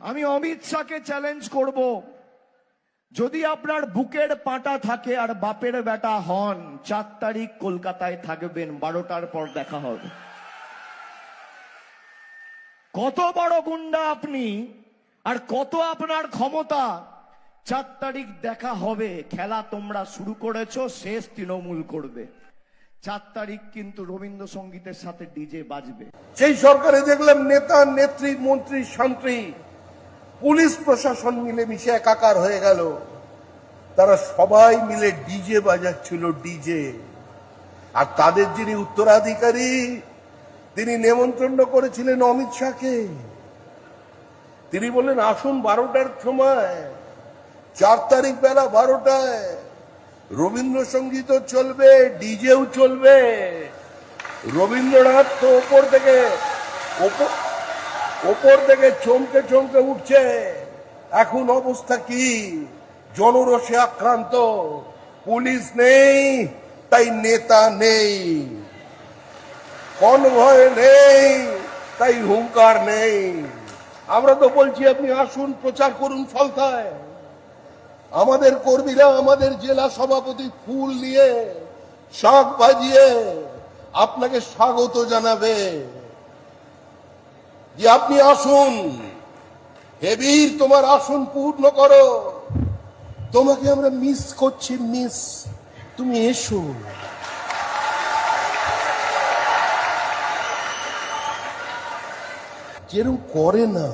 আমি অমিত শাহকে চ্যালেঞ্জ করব, যদি আপনার বুকের পাটা থাকে আর বাপের বেটা হন, 4 তারিখ কলকাতায় থাকবেন, 12টার পর দেখা হবে। কত বড় গুন্ডা আপনি আর কত আপনার ক্ষমতা, 4 তারিখ দেখা হবে। খেলা তোমরা শুরু করেছো, শেষ তৃণমূল করবে। 4 তারিখ কিন্তু রবীন্দ্রসঙ্গীতের সাথে ডিজে বাজবে। সেই সরকারে দেখলাম নেতা নেত্রী মন্ত্রী শান্ত্রী পুলিশ প্রশাসন মিলে মিশে একাকার হয়ে গেল। তারা সবাই মিলে ডিজে বাজাচ্ছিল, ডিজে। আর তাদের যিনি উত্তরাধিকারী, তিনি নেমন্তন্ন করেছিলেন অমিত শাহকে। তিনি বললেন আসুন 12টার সময়, 4 তারিখ বেলা 12টায় রবীন্দ্রসঙ্গীতও চলবে, ডিজেও চলবে। রবীন্দ্রনাথ তো ওপর থেকে চমকে চমকে উঠছে। এখন অবস্থা কি? জনরোষে আক্রান্ত, পুলিশ নেই তাই নেতা নেই, কনভয় নেই তাই হুঙ্কার নেই। আমরা তো বলছি আপনি আসুন, প্রচার করুন ফলতায়। আমাদের কর্মীরা আমাদের জেলা সভাপতি ফুল নিয়ে, শাঁখ বাজিয়ে আপনাকে স্বাগত জানাবে যে আপনি আসুন, হে বীর তোমার আসন পূর্ণ করো, তোমাকে আমরা মিস করছি, মিস, তুমি এসো। যেরকম করে না,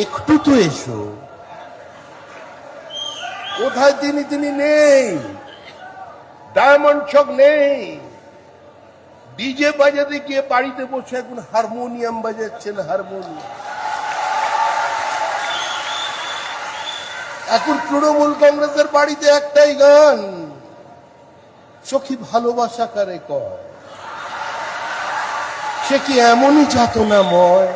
একটু তো এসো। কোথায় তিনি নেই, ডায়মন্ড চক নেই, ডিজে বাজাতে গিয়ে বাড়িতে বসে এখন হারমোনিয়াম বাজাচ্ছেন, হারমোনিয়াম। এখন তৃণমূল কংগ্রেসের বাড়িতে একটাই গান, সখী ভালোবাসা কারে কয়। সে কি এমনই যাতনাময়?